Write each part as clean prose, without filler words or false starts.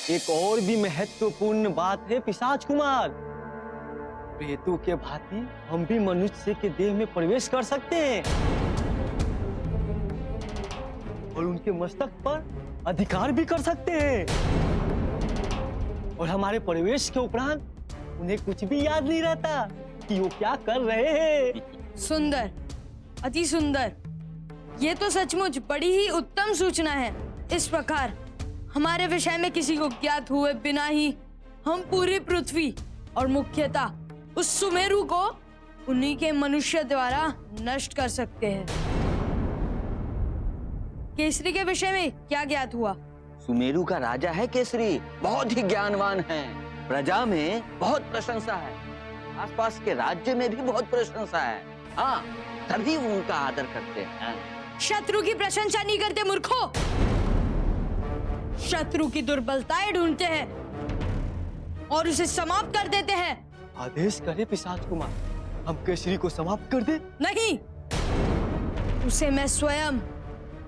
एक और भी महत्वपूर्ण बात है पिशाच कुमार। प्रेतों के भांति हम भी मनुष्य के देह में प्रवेश कर सकते हैं और उनके मस्तक पर अधिकार भी कर सकते हैं। और हमारे प्रवेश के उपरांत उन्हें कुछ भी याद नहीं रहता कि वो क्या कर रहे हैं। सुंदर, अति सुंदर। ये तो सचमुच बड़ी ही उत्तम सूचना है। इस प्रकार हमारे विषय में किसी को ज्ञात हुए बिना ही हम पूरी पृथ्वी और मुख्यतः उस सुमेरु को उन्हीं के मनुष्य द्वारा नष्ट कर सकते हैं। केसरी के विषय में क्या ज्ञात हुआ? सुमेरु का राजा है केसरी, बहुत ही ज्ञानवान है। प्रजा में बहुत प्रशंसा है, आसपास के राज्य में भी बहुत प्रशंसा है। हाँ, तभी वो उनका आदर करते हैं। शत्रु की प्रशंसा नहीं करते मूर्खों। शत्रु की दुर्बलताएं ढूंढते हैं और उसे समाप्त कर देते हैं। आदेश करे पिशाच कुमार, हम केसरी को समाप्त कर दे। नहीं, उसे मैं स्वयं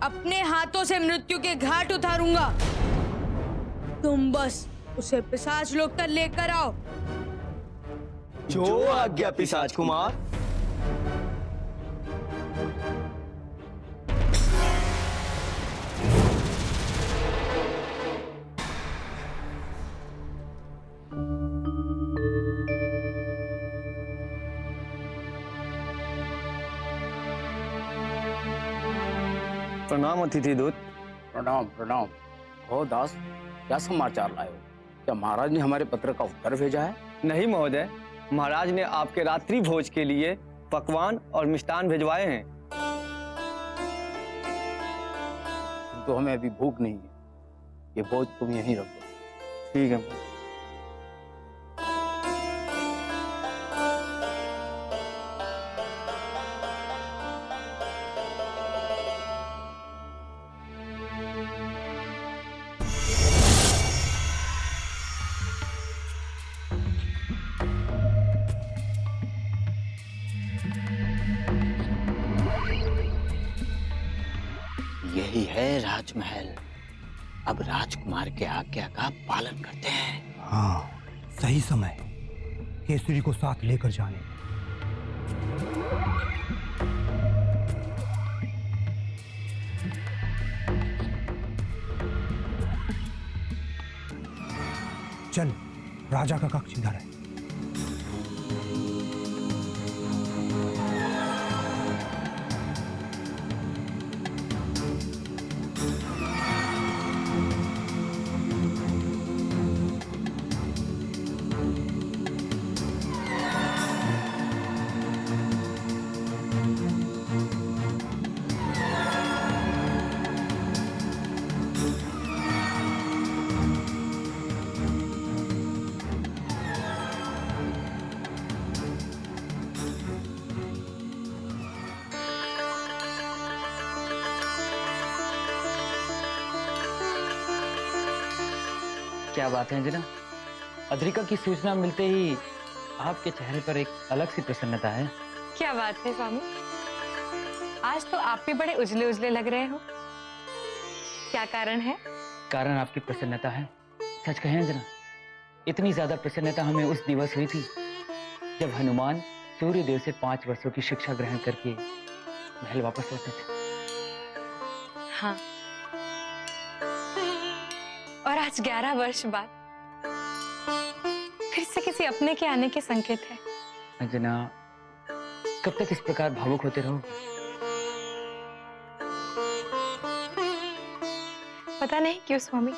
अपने हाथों से मृत्यु के घाट उतारूंगा। तुम बस उसे पिशाच लोक तक लेकर आओ। जो आज्ञा पिशाच कुमार। प्रणाम अतिथि दूत। प्रणाम प्रणाम। हो दास, क्या समाचार लाए हो? क्या महाराज ने हमारे पत्र का उत्तर भेजा है? नहीं महोदय, महाराज ने आपके रात्रि भोज के लिए पकवान और मिष्ठान भिजवाए हैं। तो हमें अभी भूख नहीं है, ये भोज तुम यहीं रख दो। ठीक है। यही है राजमहल। अब राजकुमार के आज्ञा का पालन करते हैं। हाँ, सही समय केसरी को साथ लेकर जाने। चल, राजा का कक्ष इधर है। क्या बात है अंजना, अद्रिका की सूचना मिलते ही आपके चेहरे पर एक अलग सी प्रसन्नता है। क्या बात है स्वामी, आज तो आप भी बड़े उजले उजले लग रहे हो। क्या कारण है? कारण आपकी प्रसन्नता है। सच कहें अंजना, इतनी ज्यादा प्रसन्नता हमें उस दिवस हुई थी जब हनुमान सूर्य देव से 5 वर्षों की शिक्षा ग्रहण करके महल वापस लौटे थे। हाँ, और आज 11 वर्ष बाद फिर से किसी अपने के आने के संकेत है। अंजना, कब तक इस प्रकार भावुक होते रहो? पता नहीं क्यों स्वामी,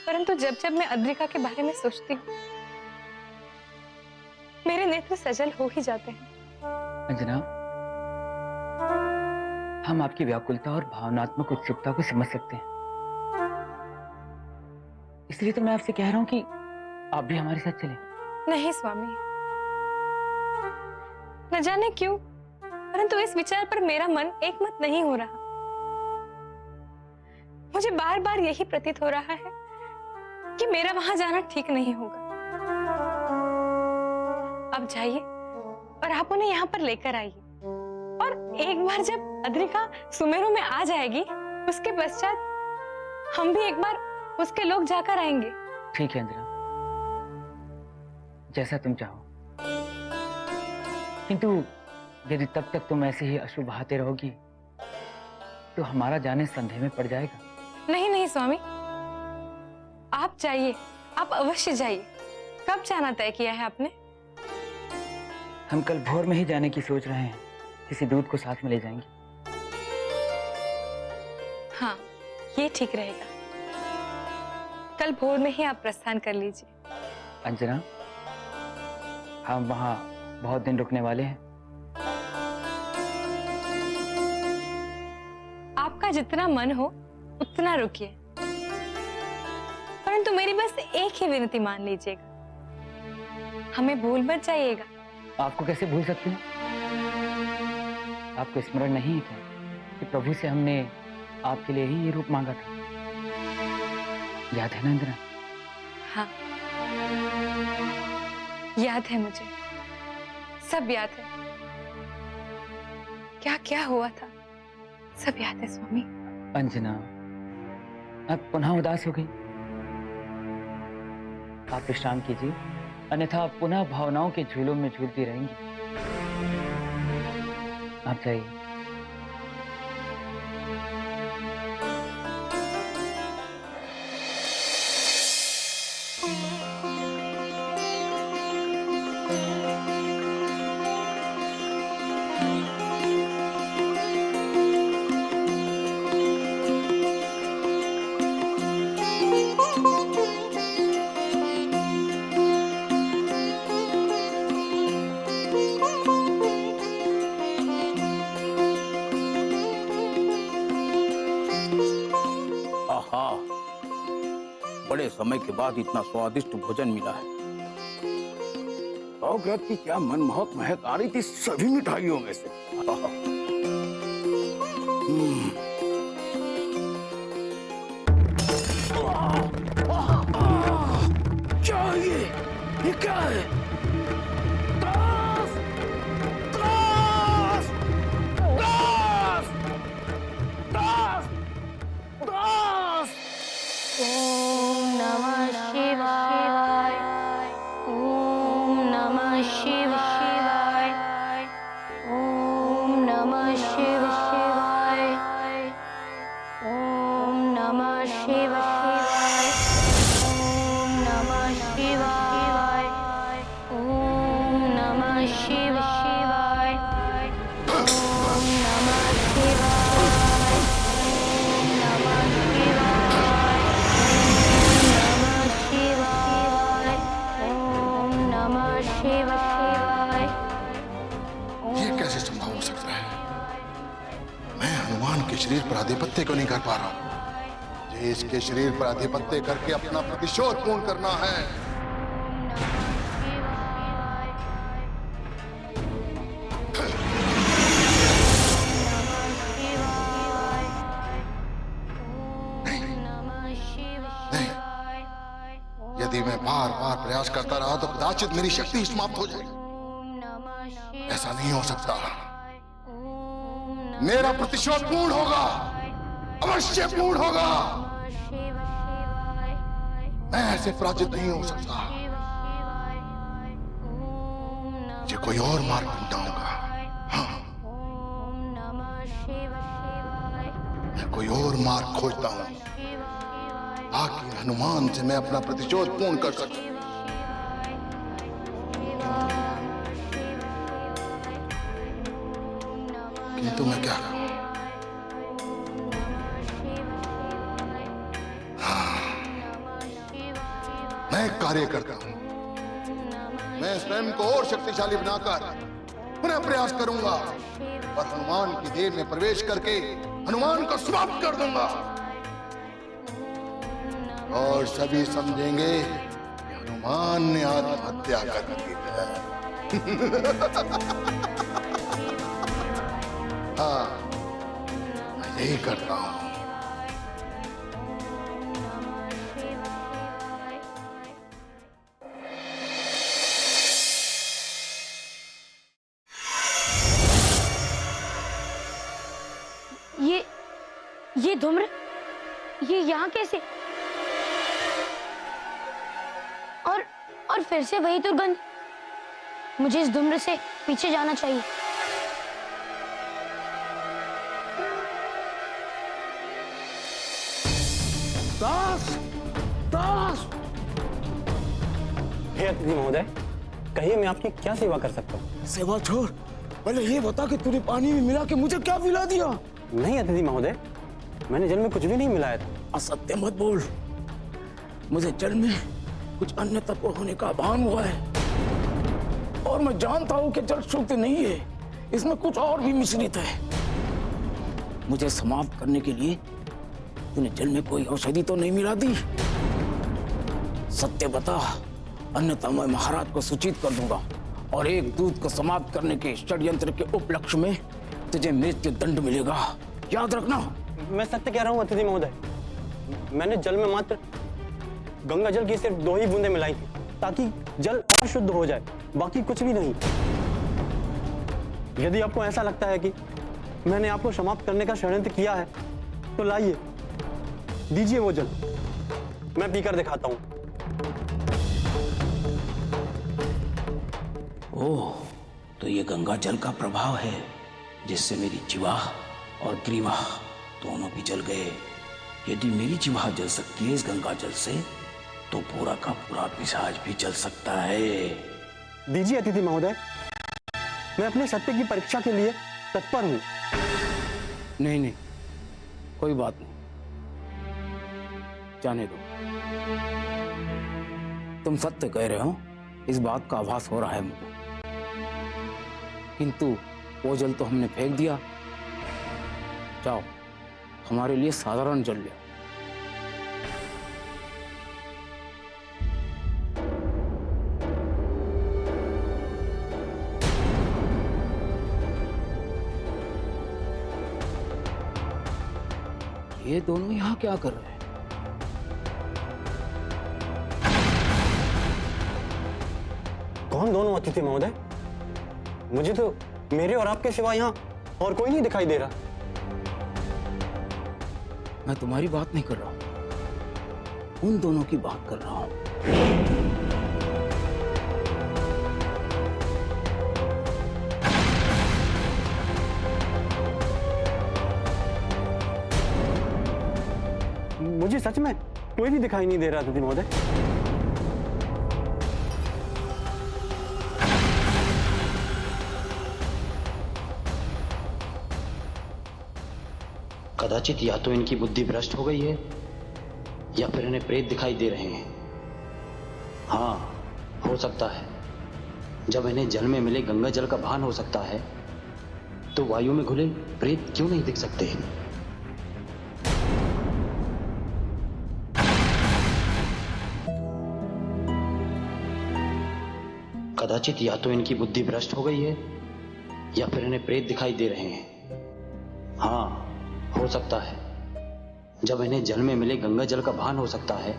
परंतु जब जब मैं अद्रिका के बारे में सोचती हूँ मेरे नेत्र सजल हो ही जाते हैं। अंजना, हम आपकी व्याकुलता और भावनात्मक उत्सुकता को समझ सकते हैं, इसलिए तो मैं आपसे कह रहा हूं कि आप भी हमारे साथ चलें। नहीं स्वामी, न जाने क्यों परंतु इस विचार पर मेरा मन एकमत नहीं हो रहा। मुझे बार बार यही प्रतीत हो रहा है कि मेरा वहां जाना ठीक नहीं होगा। अब जाइए और आप उन्हें यहाँ पर लेकर आइए, और एक बार जब अद्रिका सुमेरु में आ जाएगी उसके पश्चात हम भी एक बार उसके लोग जाकर आएंगे। ठीक है अंजना, जैसा तुम चाहो। किंतु यदि तब तक तुम ऐसे ही अश्रु बहाते रहोगी तो हमारा जाने संदेह में पड़ जाएगा। नहीं नहीं स्वामी, आप जाइए, आप अवश्य जाइए। कब जाना तय किया है आपने? हम कल भोर में ही जाने की सोच रहे हैं, किसी दूत को साथ में ले जाएंगे। हाँ, ये ठीक रहेगा। कल भोर में ही आप प्रस्थान कर लीजिए। अंजना, हम वहां बहुत दिन रुकने वाले हैं। आपका जितना मन हो उतना रुकिए, परंतु मेरी बस एक ही विनती मान लीजिएगा, हमें भूल मत जाइएगा। आपको कैसे भूल सकती हूँ? आपको स्मरण नहीं है क्या कि प्रभु से हमने आपके लिए ही ये रूप मांगा था? याद है ना अंजना? हाँ, याद है मुझे, सब याद है। क्या क्या हुआ था सब याद है स्वामी। अंजना, आप पुनः उदास हो गई। आप विश्राम कीजिए, अन्यथा आप पुनः भावनाओं के झूलों में झूलती रहेंगी। आप जाइए। आहा, बड़े समय के बाद इतना स्वादिष्ट भोजन मिला है। सौगत की क्या मनमोहक महक आ रही थी सभी मिठाइयों में से। आहा। क्या ये क्या है? दास! दास! दास! दास! दास! ओम नमः शिवाय। ओम नमः शिवाय। ओम नमः शिवाय। ओम नमः शिवाय। ओम नमः शिवाय। ओम नमः शिवाय। ओम नमः शिवाय। ओम नमः शिवाय। ओम नमः शिवाय। ये कैसे संभव हो सकता है? मैं हनुमान के शरीर पर आधिपत्य क्यों नहीं कर पा रहा हूं? ये इसके शरीर पर आधिपत्य करके अपना प्रतिशोध पूर्ण करना है। नहीं, यदि मैं बार बार प्रयास करता रहा तो कदाचित मेरी शक्ति समाप्त हो जाएगी। ऐसा नहीं हो सकता। मेरा प्रतिशोध पूर्ण होगा, अवश्य पूर्ण होगा। मैं ऐसे पराजित नहीं हो सकता। मुझे कोई और मार्ग ढूंढना होगा। हाँ, मैं कोई और मार्ग खोजता हूं ताकि हनुमान से मैं अपना प्रतिशोध पूर्ण कर सकूं। किंतु मैं क्या करूं? हाँ, मैं एक कार्य करता हूं। मैं स्वयं को और शक्तिशाली बनाकर पुनः प्रयास करूंगा और हनुमान की देह में प्रवेश करके हनुमान को समाप्त कर दूंगा और सभी समझेंगे कि हनुमान ने आत्महत्या कर दी है। हाँ, मैं यही करता हूं। ये धूम्र, ये यहाँ कैसे? और फिर से वही दुर्गंध। मुझे इस धुम्र से पीछे जाना चाहिए। दास, दास। हे अतिथि महोदय, कहिए मैं आपकी क्या सेवा कर सकता हूँ? सेवा छोड़, पहले ये बता कि तूने पानी में मिला के मुझे क्या पिला दिया? नहीं अतिथि महोदय, मैंने जल में कुछ भी नहीं मिलाया था। असत्य मत बोल। मुझे जल में कुछ अन्य तत्व होने का भान हुआ है और मैं जानता हूं कि जल शुद्ध नहीं है, इसमें कुछ और भी मिश्रित है। मुझे समाप्त करने के लिए तूने जल में कोई औषधि तो नहीं मिला दी? सत्य बता, अन्यथा मैं महाराज को सूचित कर दूंगा और एक दूत को समाप्त करने के षड्यंत्र के उपलक्ष्य में तुझे मृत्यु दंड मिलेगा, याद रखना। मैं सत्य कह रहा हूँ अतिथि महोदय, मैंने जल में मात्र गंगा जल की सिर्फ 2 ही बूंदें मिलाई थी ताकि जल और शुद्ध हो जाए, बाकी कुछ भी नहीं। यदि आपको ऐसा लगता है कि मैंने आपको समाप्त करने का षड्यंत्र किया है तो लाइए, दीजिए वो जल, मैं पीकर दिखाता हूँ। ओह, तो ये गंगा जल का प्रभाव है जिससे मेरी जिह्वा और ग्रीवा दोनों भी जल गए। यदि मेरी जिह्वा जल सकती है इस गंगा जल से, तो पूरा का पूरा पिशाच भी जल सकता है। दीजिए अतिथि महोदय, मैं अपने सत्य की परीक्षा के लिए तत्पर हूँ। नहीं नहीं, कोई बात नहीं, जाने दो। तुम सत्य कह रहे हो, इस बात का आभास हो रहा है मुझे, किंतु वो जल तो हमने फेंक दिया। जाओ, हमारे लिए साधारण जल ले। ये दोनों यहाँ क्या कर रहे हैं? कौन दोनों अतिथि महोदय? मुझे तो मेरे और आपके सिवा यहाँ और कोई नहीं दिखाई दे रहा। मैं तुम्हारी बात नहीं कर रहा हूं, उन दोनों की बात कर रहा हूं। मुझे सच में कोई भी दिखाई नहीं दे रहा अतिथि महोदय। कदाचित या तो इनकी बुद्धि भ्रष्ट हो गई है या फिर इन्हें प्रेत दिखाई दे रहे हैं। हाँ, हो सकता है जब इन्हें जल में मिले गंगा जल का भान हो सकता है, तो वायु में घुले प्रेत क्यों नहीं दिख सकते? कदाचित या तो इनकी बुद्धि भ्रष्ट हो गई है या फिर इन्हें प्रेत दिखाई दे रहे हैं। हाँ, हो सकता है जब इन्हें जल में मिले गंगा जल का भान हो सकता है,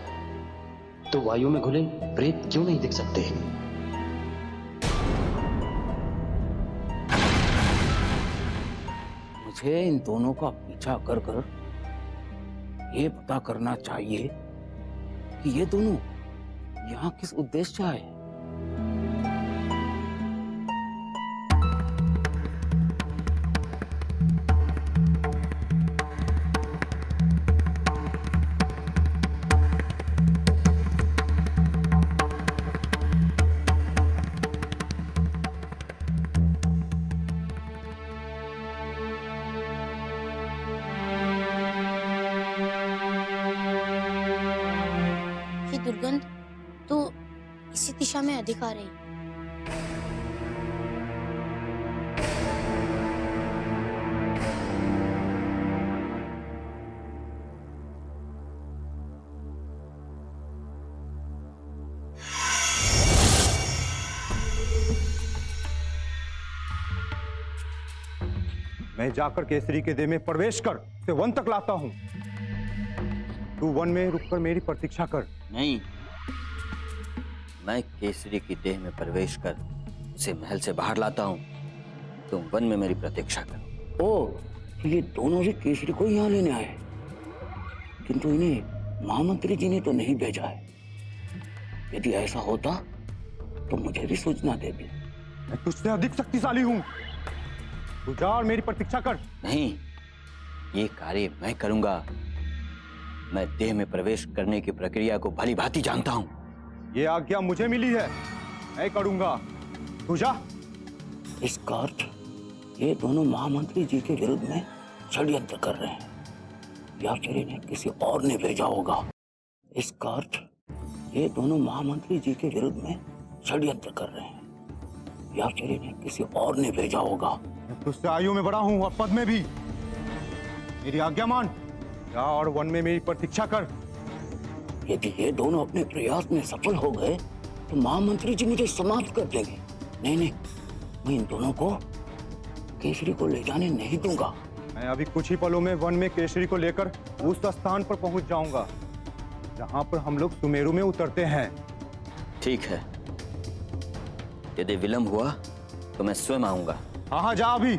तो वायु में घुले प्रेत क्यों नहीं दिख सकते? मुझे इन दोनों का पीछा कर कर ये पता करना चाहिए कि ये दोनों यहाँ किस उद्देश्य से आए। दुर्गंध तो इसी दिशा में अधिक आ रही। मैं जाकर केसरी के देह में प्रवेश कर उसे वन तक लाता हूं। तू वन में रुककर मेरी प्रतीक्षा कर। नहीं, मैं केसरी की देह में प्रवेश कर उसे महल से बाहर लाता हूँ। तुम वन में मेरी प्रतीक्षा करो। ओ, ये दोनों ही केसरी को यहाँ लेने आए, किंतु इन्हें महामंत्री जी ने तो नहीं भेजा है। यदि ऐसा होता तो मुझे भी सूचना दे दी। मैं तुझसे अधिक शक्तिशाली हूँ। तू जा और मेरी प्रतीक्षा कर। नहीं, ये कार्य मैं करूंगा। मैं देह में प्रवेश करने की प्रक्रिया को भली भांति जानता हूँ। ये आज्ञा मुझे मिली है, मैं करूंगा। तू जा। इसका अर्थ ये दोनों महामंत्री जी के विरुद्ध में षड्यंत्र कर रहे हैं, या फिर इन्हें किसी और ने भेजा होगा। इसका अर्थ ये दोनों महामंत्री जी के विरुद्ध में षड्यंत्र कर रहे हैं, या फिर इन्हें किसी और ने भेजा होगा। मैं तुझसे आयु में बड़ा हूँ और पद में भी। मेरी आज्ञा मान। जा और वन में मेरी प्रतीक्षा कर। यदि ये दोनों अपने प्रयास में सफल हो गए तो महामंत्री जी मुझे समाप्त कर देंगे। नहीं, मैं इन दोनों को केसरी को ले जाने नहीं दूंगा। मैं अभी कुछ ही पलों में वन में केसरी को लेकर उस स्थान पर पहुंच जाऊंगा जहां पर हम लोग सुमेरु में उतरते हैं। ठीक है, यदि विलंब हुआ तो मैं स्वयं आऊंगा। हाँ, जा अभी।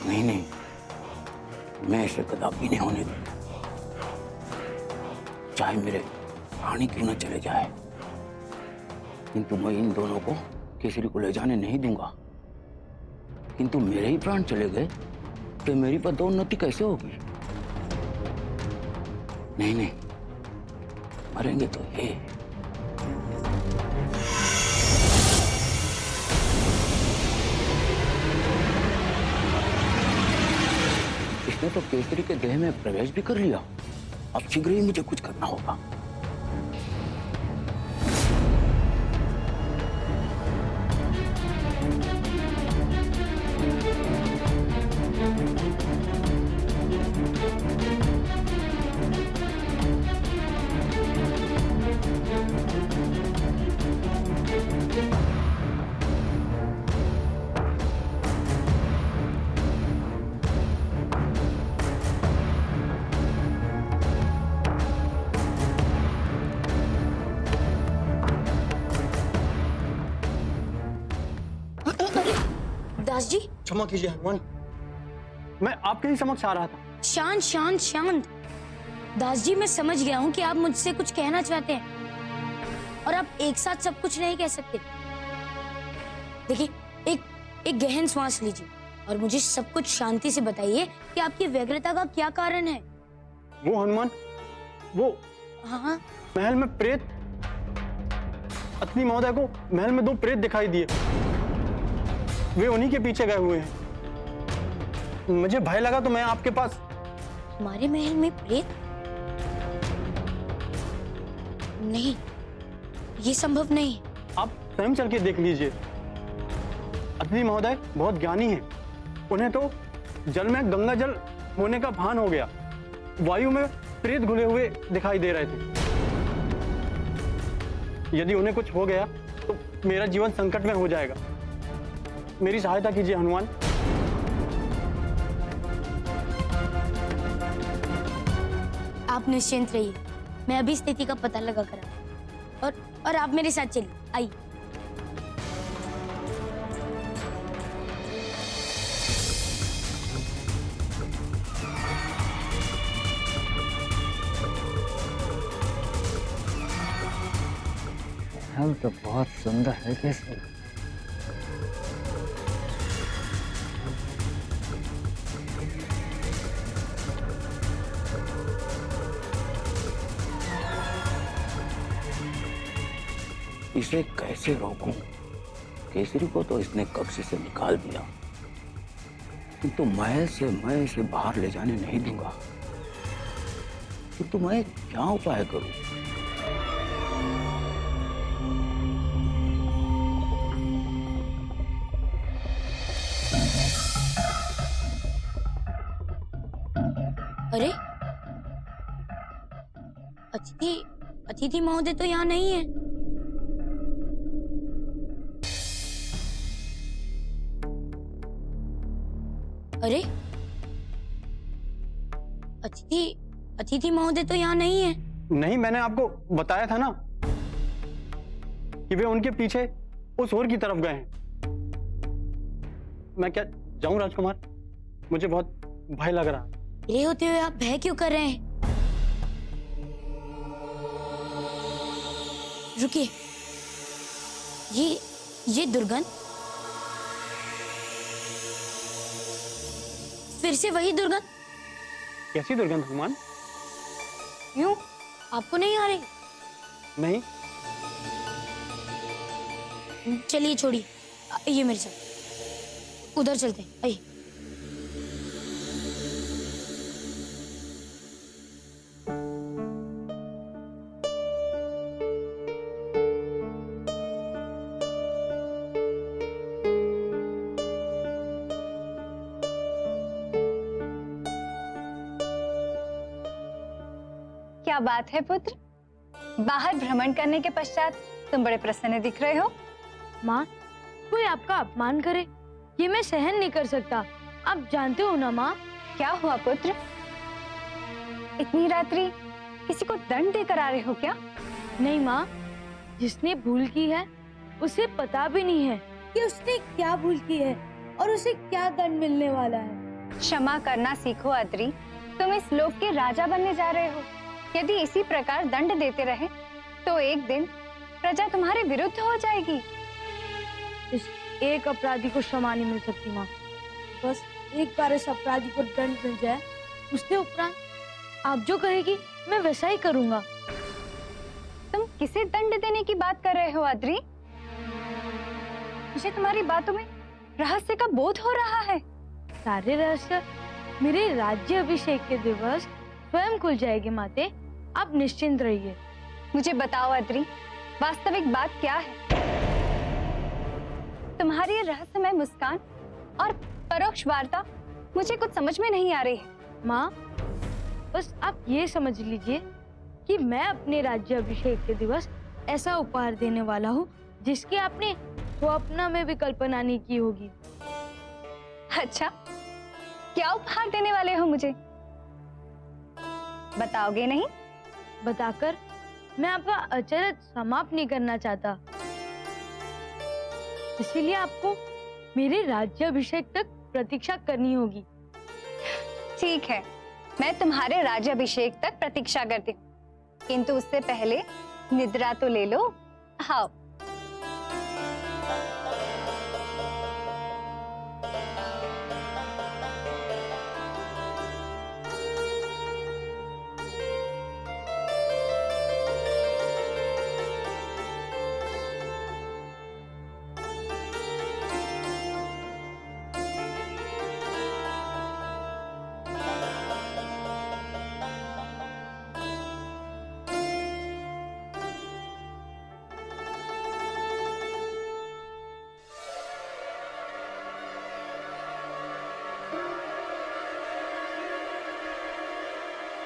नहीं, मैं इसे कदापि नहीं होने दूंगा। चाहे मेरे प्राणी क्यों न चले जाए, किंतु मैं इन दोनों को केसरी को ले जाने नहीं दूंगा। किंतु मेरे ही प्राण चले गए तो मेरी पदोन्नति कैसे होगी? नहीं, मरेंगे तो ये। इसने तो केसरी के देह में प्रवेश भी कर लिया। अब शीघ्र ही मुझे कुछ करना होगा। दास जी, क्षमा कीजिए हनुमान, मैं आपके ही समक्ष आ रहा था। शांत शांत शांत। दास जी, मैं समझ गया हूँ कि आप मुझसे कुछ कहना चाहते हैं और आप एक साथ सब कुछ नहीं कह सकते। देखिए, एक गहन श्वास लीजिए और मुझे सब कुछ शांति से बताइए कि आपकी व्यग्रता का क्या कारण है। वो हनुमान, वो हाँ, महल में प्रेत, अत्नी महोदय को महल में 2 प्रेत दिखाई दिए। वे उन्हीं के पीछे गए हुए हैं। मुझे भय लगा तो मैं आपके पास। हमारे महल में प्रेत? नहीं, ये संभव नहीं। आप स्वयं चल के देख लीजिए। अत्नी महोदय बहुत ज्ञानी हैं। उन्हें तो जल में गंगा जल होने का भान हो गया। वायु में प्रेत घुले हुए दिखाई दे रहे थे। यदि उन्हें कुछ हो गया तो मेरा जीवन संकट में हो जाएगा। मेरी सहायता कीजिए हनुमान। आप निश्चिंत रहिए, मैं अभी स्थिति का पता लगा कर और आप मेरे साथ चलिए, आइए। हम तो बहुत सुंदर है केसरी। इसे कैसे रोकूं? केसरी को तो इसने कक्ष से निकाल दिया, किंतु मैं इसे बाहर ले जाने नहीं दूंगा। किंतु मैं क्या उपाय करूं? अरे, अतिथि महोदय तो यहाँ नहीं है। अरे, अतिथि महोदय तो यहाँ नहीं है। नहीं, मैंने आपको बताया था ना। कि वे उनके पीछे उस ओर की तरफ गए हैं। मैं क्या जाऊं राजकुमार? मुझे बहुत भय लग रहा है। ये होते हुए आप भय क्यों कर रहे हैं? रुकिए, ये दुर्गंध फिर से वही दुर्गंध। कैसी दुर्गंध हनुमान? क्यों, आपको नहीं आ रही? नहीं। चलिए छोड़िए, ये मेरे साथ उधर चलते हैं। आइए। क्या बात है पुत्र, बाहर भ्रमण करने के पश्चात तुम बड़े प्रसन्न दिख रहे हो। माँ, कोई आपका अपमान करे ये मैं सहन नहीं कर सकता, आप जानते हो ना माँ। क्या हुआ पुत्र, इतनी रात्रि किसी को दंड देकर आ रहे हो क्या? नहीं माँ, जिसने भूल की है उसे पता भी नहीं है कि उसने क्या भूल की है और उसे क्या दंड मिलने वाला है। क्षमा करना सीखो अद्री, तुम इस लोक के राजा बनने जा रहे हो। यदि इसी प्रकार दंड देते रहे तो एक दिन प्रजा तुम्हारे विरुद्ध हो जाएगी। इस एक अपराधी को क्षमा नहीं मिल सकती माँ। बस एक बार इस अपराधी को दंड मिल जाए, उसके उपरांत आप जो कहेगी मैं वैसा ही करूँगा। तुम किसे दंड देने की बात कर रहे हो अद्री? मुझे तुम्हारी बातों में रहस्य का बोध हो रहा है। सारे रहस्य मेरे राज्य अभिषेक के दिवस स्वयं खुल जाएगी माते, आप निश्चिंत रहिए। मुझे बताओ अद्री, वास्तविक बात क्या है? तुम्हारी ये रहस्यमय मुस्कान और परोक्ष वार्ता मुझे कुछ समझ में नहीं आ रही है। माँ, बस आप ये समझ लीजिए कि मैं अपने राज्य अभिषेक के दिवस ऐसा उपहार देने वाला हूँ जिसकी आपने स्वप्न में भी कल्पना नहीं की होगी। अच्छा, क्या उपहार देने वाले हो मुझे? बताओगे नहीं? बताकर मैं आपका अचरज समाप्त नहीं करना चाहता, इसीलिए आपको मेरे राज्य अभिषेक तक प्रतीक्षा करनी होगी। ठीक है, मैं तुम्हारे राज्य अभिषेक तक प्रतीक्षा करती हूँ, किंतु उससे पहले निद्रा तो ले लो। आओ।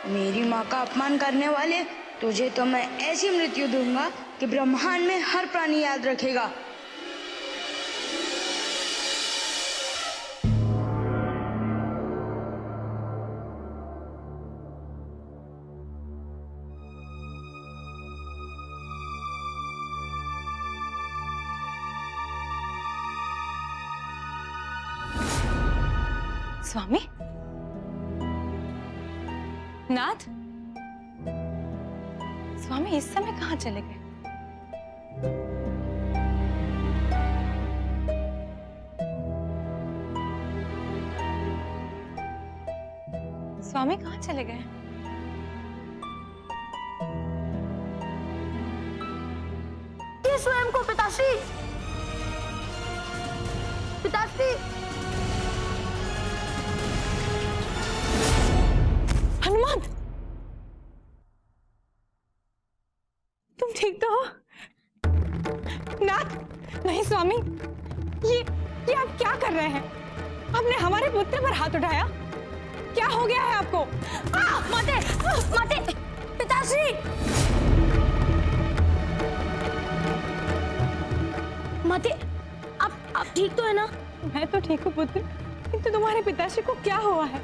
मेरी माँ का अपमान करने वाले, तुझे तो मैं ऐसी मृत्यु दूंगा कि ब्रह्मांड में हर प्राणी याद रखेगा। स्वामी, नाथ, स्वामी इस समय कहाँ चले गए? स्वामी कहाँ चले गए? ये स्वयं को पिताश्री, पिताश्री। हनुमान, तुम ठीक तो हो? नाथ, नहीं स्वामी, ये आप क्या कर रहे हैं? आपने हमारे पुत्र पर हाथ उठाया, क्या हो गया है आपको? माते, माते, पिताश्री। माते, आप ठीक तो है ना? मैं तो ठीक हूँ पुत्र, किंतु तुम्हारे पिताश्री को क्या हुआ है?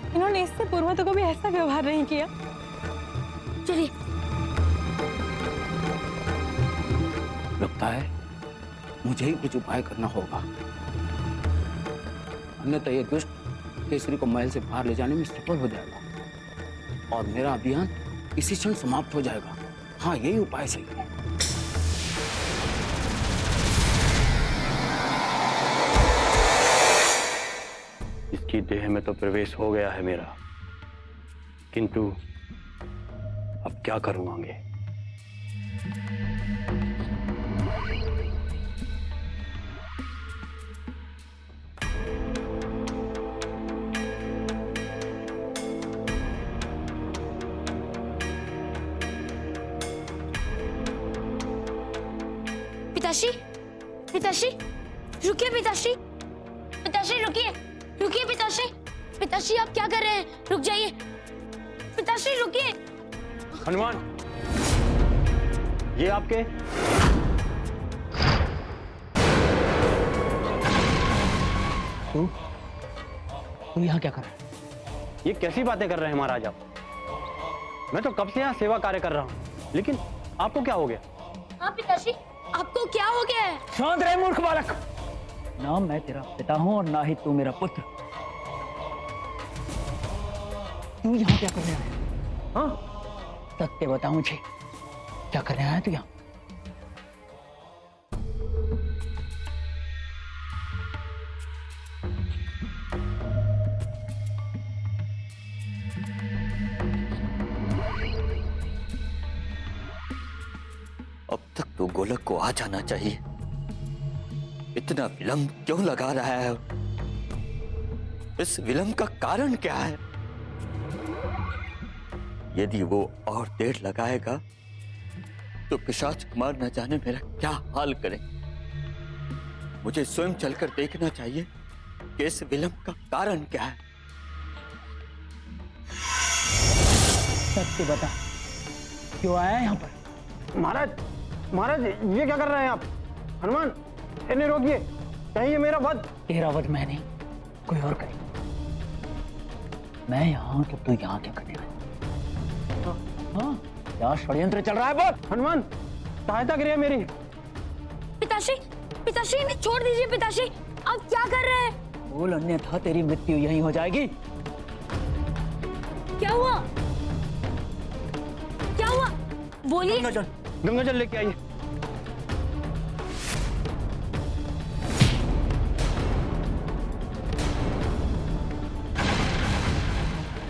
इन्होंने इससे पूर्व तो कभी ऐसा व्यवहार नहीं किया। चलिए। रुक, लगता है मुझे ही कुछ उपाय करना होगा, अन्यथा ये दुष्ट केसरी को महल से बाहर ले जाने में सफल हो जाएगा और मेरा अभियान इसी क्षण समाप्त हो जाएगा। हाँ, यही उपाय सही है। इसकी देह में तो प्रवेश हो गया है मेरा, किंतु अब क्या करूं आगे? पिताश्री, पिताश्री, रुकिए पिताश्री, पिताश्री रुकिए, रुकिए पिताश्री, पिताश्री आप क्या कर रहे हैं? रुक जाइए, पिताश्री रुकिए। हनुमान, ये आपके तू यहाँ क्या कर रहा है? ये कैसी बातें कर रहे हैं महाराज आप? मैं तो कब से यहाँ सेवा कार्य कर रहा हूँ, लेकिन आपको क्या हो गया? हाँ पिताश्री, आपको क्या हो गया है? शांत रहे मूर्ख बालक। ना मैं तेरा पिता हूं और ना ही तू मेरा पुत्र। तू यहाँ क्या कर रहा है? हाँ, सत्य बता मुझे, क्या कर रहा है तू यहाँ? अब तक तो गोलक को आ जाना चाहिए, इतना विलंब क्यों लगा रहा है? इस विलंब का कारण क्या है? यदि वो और देर लगाएगा तो पिशाच कुमार न जाने मेरा क्या हाल करे। मुझे स्वयं चलकर देखना चाहिए कि इस विलंब का कारण क्या है। सत्य बता, क्यों आया है यहाँ पर? महाराज, महाराज ये क्या कर रहे हैं आप? हनुमान, इन्हें रोकिए, कहीं ये मेरा वध। तेरा वध मैं नहीं, कोई और करे। मैं यहाँ हूं तो तू यहाँ क्या करने आया? हाँ, क्या षड्यंत्र चल रहा है? बोल। हनुमान, सहायता करिए मेरी। पिताश्री, पिताश्री इन्हें छोड़ दीजिए पिताश्री, आप क्या कर रहे हैं? बोल, अन्यथा तेरी मृत्यु यहीं हो जाएगी। क्या हुआ? क्या हुआ? बोलिए। गंगा जल लेके आइए।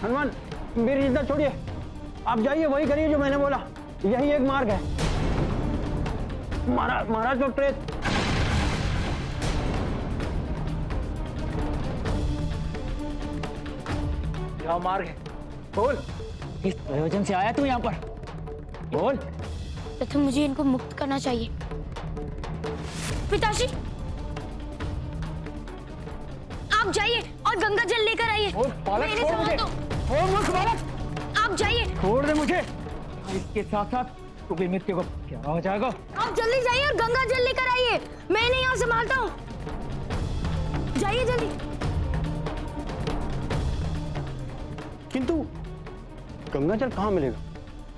हनुमान, मेरी चिंता छोड़िए, आप जाइए, वही करिए जो मैंने बोला, यही एक मार्ग है। महाराज को प्रेत। क्या मार्ग है? बोल। किस प्रयोजन से आया तू यहाँ पर? बोल। प्रथम मुझे इनको मुक्त करना चाहिए। पिताश्री, आप जाइए और गंगा जल लेकर आइए। बालक, छोड़ मुझे। छोड़ मूर्ख बालक। आप जाइए। छोड़ दे मुझे। इसके साथ साथ तू भी मृत्यु को क्या हो जाएगा? आप जल्दी जाइए और गंगा जल लेकर आइए, मैं इन्हें यहाँ संभालता हूँ। जाइए जल्दी। किंतु गंगा जल कहाँ मिलेगा?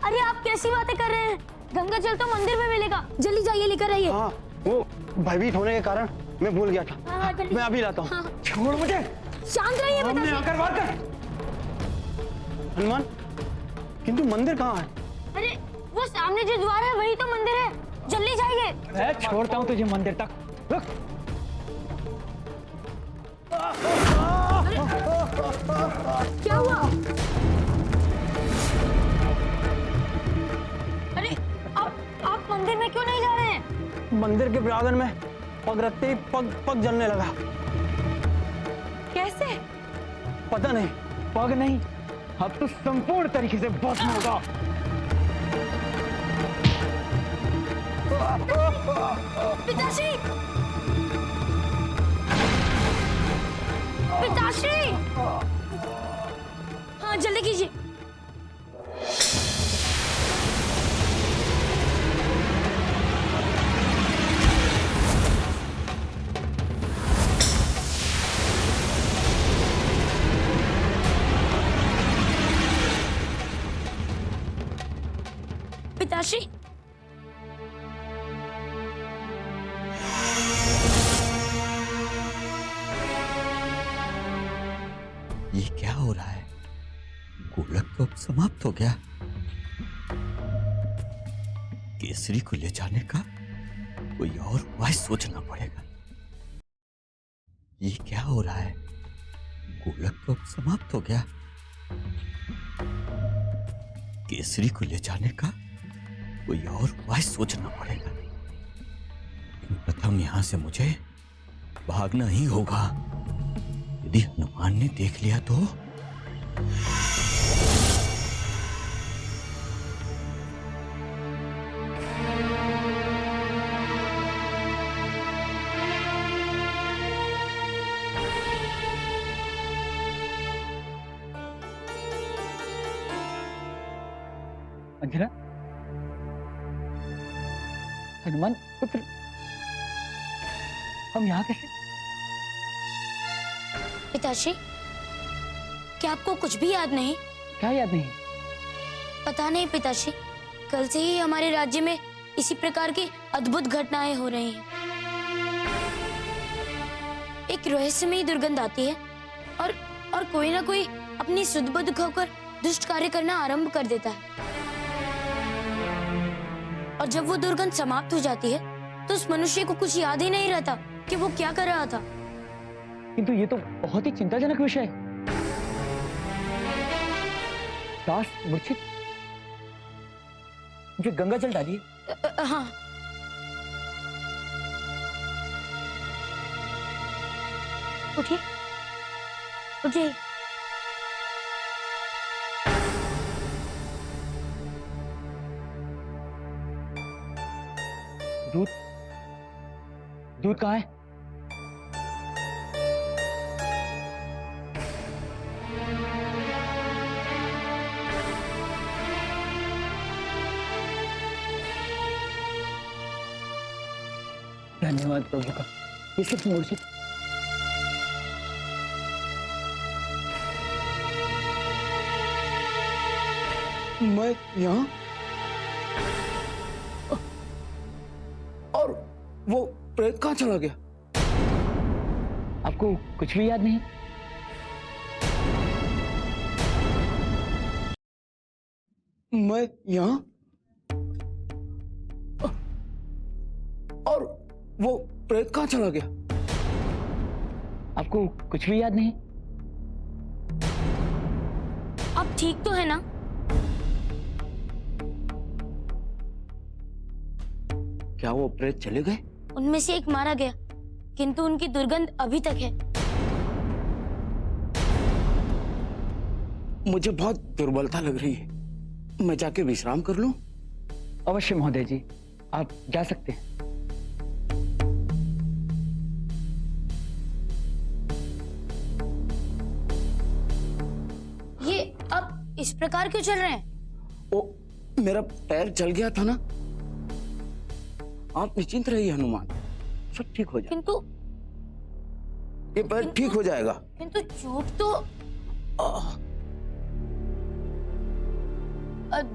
अरे आप कैसी बातें कर रहे हैं? गंगा जल तो मंदिर में मिलेगा, जल्दी जाइए लेकर आइए। हाँ, वो भयभीत होने के कारण मैं भूल गया था। हाँ, मैं अभी लाता हूँ। हाँ। छोड़ मुझे। शांत रहिए हमने आकर वार कर। हनुमान, किंतु मंदिर कहाँ है? अरे वो सामने जो द्वार है वही तो मंदिर है, जल्दी जाइए। मैं छोड़ता हूँ तुझे मंदिर तक। रुक। क्या हुआ? अरे आप मंदिर में क्यों नहीं जा रहे हैं? मंदिर के प्रांगण में पग रखते ही पग जलने लगा। कैसे? पता नहीं। पग नहीं, अब तो संपूर्ण तरीके से भस्म होगा। पिताश्री, पिताश्री, हाँ जल्दी कीजिए। पिताश्री, तो अब समाप्त हो गया। केसरी को ले जाने का कोई और उपाय सोचना पड़ेगा। ये क्या हो रहा है? गोलक तो अब समाप्त हो गया। केसरी को ले जाने का कोई और उपाय सोचना पड़ेगा। लेकिन प्रथम यहां से मुझे भागना ही होगा। यदि हनुमान ने देख लिया तो अंजना, हनुमान पुत्र, हम यहाँ कैसे? पिताश्री, क्या आपको कुछ भी याद नहीं? क्या याद नहीं? पता नहीं पिताश्री, कल से ही हमारे राज्य में इसी प्रकार की अद्भुत घटनाएं हो रही हैं। एक रहस्यमयी दुर्गंध आती है और कोई ना कोई अपनी सुध बुध खोकर दुष्ट कार्य करना आरंभ कर देता है। और जब वो दुर्गंध समाप्त हो जाती है तो उस मनुष्य को कुछ याद ही नहीं रहता कि वो क्या कर रहा था। किंतु ये तो बहुत ही चिंताजनक विषय है। दास मूर्छित, मुझे गंगा जल डालिए। हाँ। उठिए उठिए। दूध, दूध कहाँ है? धन्यवाद प्रभु का। ये सिर्फ मूर्छित। मैं यहाँ और वो प्रेत कहाँ चला गया? आपको कुछ भी याद नहीं? मैं यहाँ और वो प्रेत कहाँ चला गया? आपको कुछ भी याद नहीं? आप ठीक तो है ना? क्या वो प्रेत चले गए? उनमें से एक मारा गया, किंतु उनकी दुर्गंध अभी तक है। मुझे बहुत दुर्बलता लग रही है, मैं जाके विश्राम कर लूं? अवश्य महोदय जी, आप जा सकते हैं। ये अब इस प्रकार क्यों चल रहे हैं? ओ, मेरा पैर जल गया था ना। आप निश्चिंत रहिए हनुमान, सब ठीक हो जाएगा। किंतु ये पैर ठीक हो जाएगा। किंतु चोट तो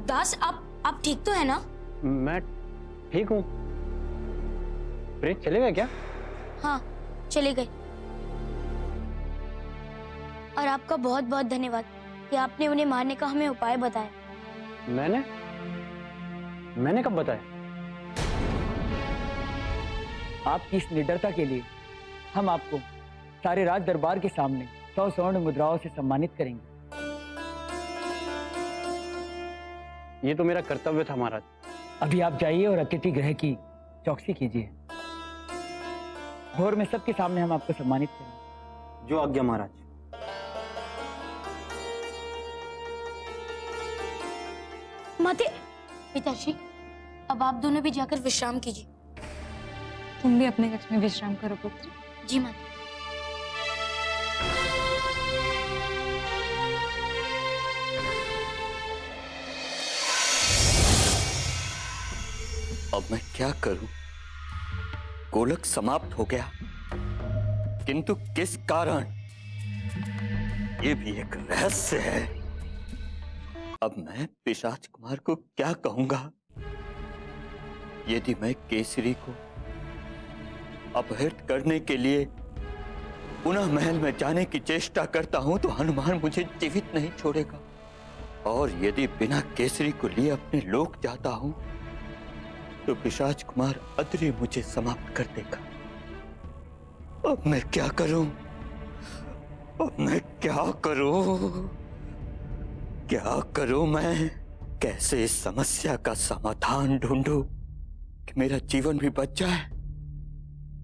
दास, आप ठीक तो है ना? मैं ठीक हूँ। प्रेत चले गए क्या? हाँ, चले गए। और आपका बहुत बहुत धन्यवाद कि आपने उन्हें मारने का हमें उपाय बताया। मैंने कब बताया? आपकी इस निडरता के लिए हम आपको सारे राज दरबार के सामने 100 स्वर्ण मुद्राओं से सम्मानित करेंगे। ये तो मेरा कर्तव्य था महाराज। अभी आप जाइए और अतिथि गृह की चौकसी कीजिए। भोर में सबके सामने हम आपको सम्मानित करेंगे। जो आज्ञा महाराज। माते, पिताश्री, अब आप दोनों भी जाकर विश्राम कीजिए। तुम भी अपने कक्ष में विश्राम करो पुत्र। जी माता। अब मैं क्या करूं? गोलक समाप्त हो गया, किंतु किस कारण? ये भी एक रहस्य है। अब मैं पिशाच कुमार को क्या कहूंगा? यदि मैं केसरी को अपहृत करने के लिए पुनः महल में जाने की चेष्टा करता हूं तो हनुमान मुझे जीवित नहीं छोड़ेगा। और यदि बिना केसरी को लिए अपने लोक जाता हूं तो पिशाच कुमार अद्रि मुझे समाप्त कर देगा। अब मैं क्या करूं? अब मैं क्या करूं? क्या करूं मैं? कैसे इस समस्या का समाधान ढूंढूं कि मेरा जीवन भी बच जाए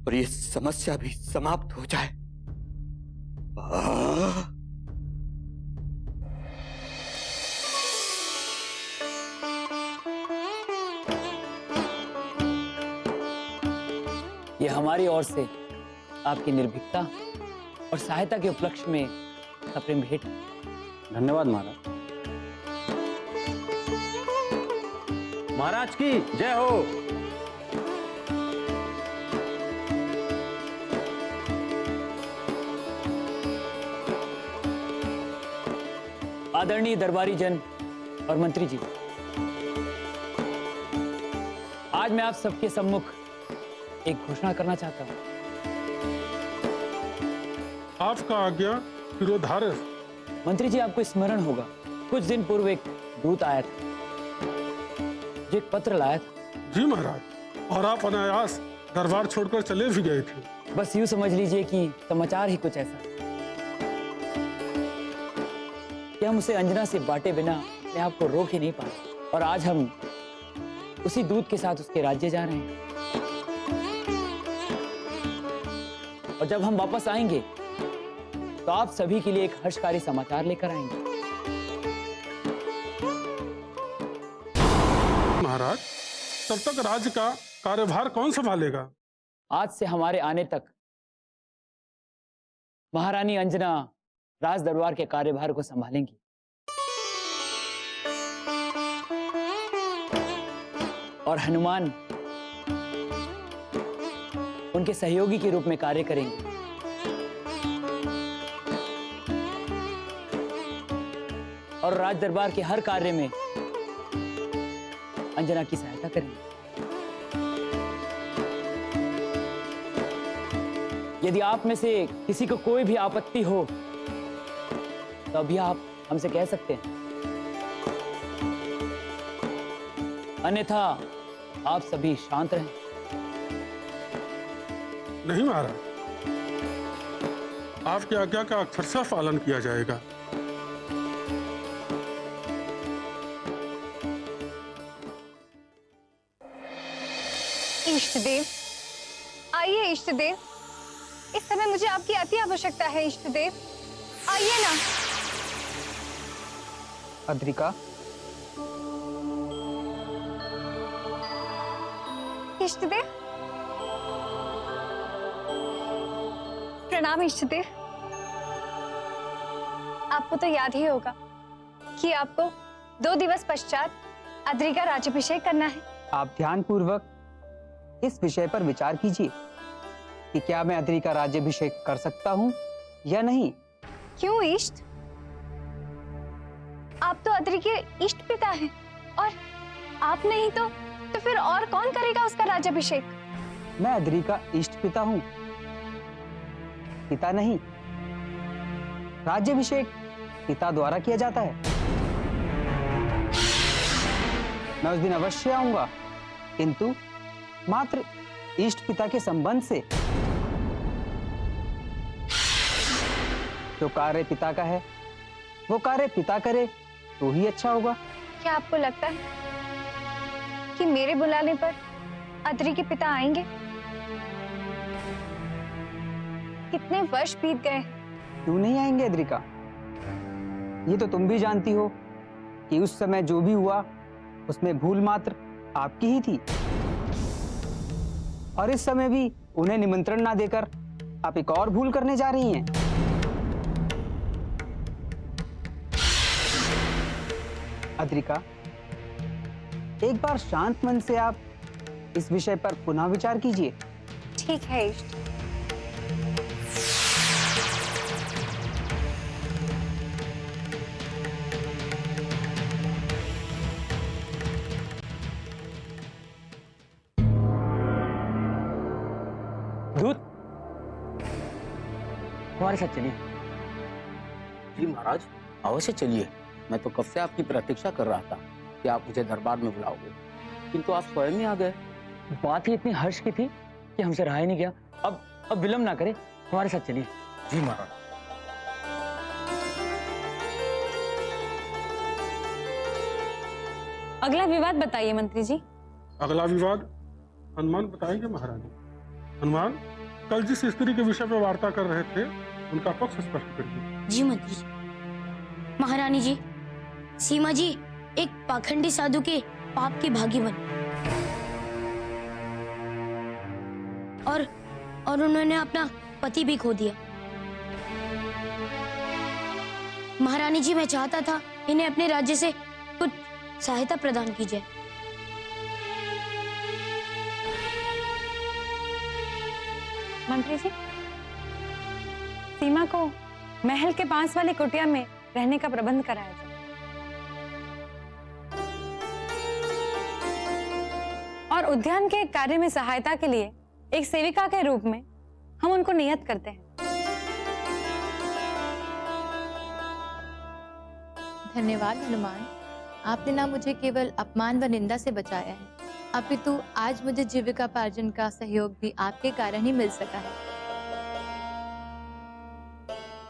और ये समस्या भी समाप्त हो जाए। ये हमारी ओर से आपकी निर्भीकता और सहायता के उपलक्ष्य में सप्रेम भेंट। धन्यवाद महाराज। महाराज की जय हो। आदरणीय दरबारी जन और मंत्री जी, आज मैं आप सबके सम्मुख एक घोषणा करना चाहता हूं। आपका आज्ञा शिरोधार्य। मंत्री जी, आपको स्मरण होगा कुछ दिन पूर्व एक दूत आया था जो एक पत्र लाया था। जी महाराज, और आप अनायास दरबार छोड़कर चले भी गए थे। बस यूं समझ लीजिए कि समाचार ही कुछ ऐसा कि हम उसे अंजना से बांटे बिना अपने आप को रोक ही नहीं पाए, और आज हम उसी दूत के साथ उसके राज्य जा रहे हैं। और जब हम वापस आएंगे तो आप सभी के लिए एक हर्षकारी समाचार लेकर आएंगे। महाराज, तब तक राज्य का कार्यभार कौन संभालेगा? आज से हमारे आने तक महारानी अंजना राज दरबार के कार्यभार को संभालेंगी। और हनुमान उनके सहयोगी के रूप में कार्य करेंगे। और राज दरबार के हर कार्य में अंजना की सहायता करेंगे। यदि आप में से किसी को कोई भी आपत्ति हो तो अभी आप हमसे कह सकते हैं, अन्यथा आप सभी शांत रहें। नहीं महाराज, आपकी आज्ञा का अक्षरशः पालन किया जाएगा। इष्टदेव, आइए इष्टदेव, इस समय मुझे आपकी अति आवश्यकता है। इष्टदेव आइए ना। अद्रिका, इष्टदेव, प्रणाम इष्टदेव। आपको तो याद ही होगा कि आपको 2 दिवस पश्चात अद्रि का राज्याभिषेक करना है। आप ध्यान पूर्वक इस विषय पर विचार कीजिए कि क्या मैं अद्रि का राज्याभिषेक कर सकता हूं या नहीं। क्यों इष्ट? आप तो अद्रि के इष्ट पिता हैं, और आप नहीं तो फिर और कौन करेगा उसका राज्याभिषेक? मैं अद्रि का इष्ट पिता हूं, पिता नहीं। राज्याभिषेक पिता द्वारा किया जाता है। मैं उस दिन अवश्य आऊंगा, किंतु मात्र इष्ट पिता के संबंध से। जो कार्य पिता का है वो कार्य पिता करे तो ही अच्छा होगा। क्या आपको लगता है कि मेरे बुलाने पर अद्रि के पिता आएंगे? कितने वर्ष बीत गए। क्यों नहीं आएंगे अद्रिका? ये तो तुम भी जानती हो कि उस समय जो भी हुआ उसमें भूल मात्र आपकी ही थी, और इस समय भी उन्हें निमंत्रण ना देकर आप एक और भूल करने जा रही हैं। अद्रिका, एक बार शांत मन से आप इस विषय पर पुनः विचार कीजिए। ठीक है इष्ट। दूत, हमारे साथ चलिए। जी महाराज, अवश्य चलिए। मैं तो कब से आपकी प्रतीक्षा कर रहा था कि आप मुझे दरबार में बुलाओगे, किंतु आप स्वयं ही आ गए। बात ही इतनी हर्ष की थी कि हमसे रहा ही नहीं गया। अब विलंब ना करें, हमारे साथ चलिए। जी महाराज। अगला विवाद बताइए मंत्री जी। अगला विवाद हनुमान बताएंगे महारानी। हनुमान, कल जिस स्त्री के विषय में वार्ता कर रहे थे उनका पक्ष स्पष्ट करिए। जी मंत्री जी। महारानी जी, सीमा जी एक पाखंडी साधु के पाप की भागी बनी और उन्होंने अपना पति भी खो दिया। महारानी जी, मैं चाहता था इन्हें अपने राज्य से कुछ सहायता प्रदान की जाए। मंत्री जी, सीमा को महल के पास वाली कुटिया में रहने का प्रबंध कराया जाए और उद्यान के कार्य में सहायता के लिए एक सेविका के रूप में हम उनको नियत करते हैं। धन्यवाद हनुमान, आपने ना मुझे केवल अपमान व निंदा से बचाया है, अपितु आज मुझे जीविकापार्जन का सहयोग भी आपके कारण ही मिल सका है।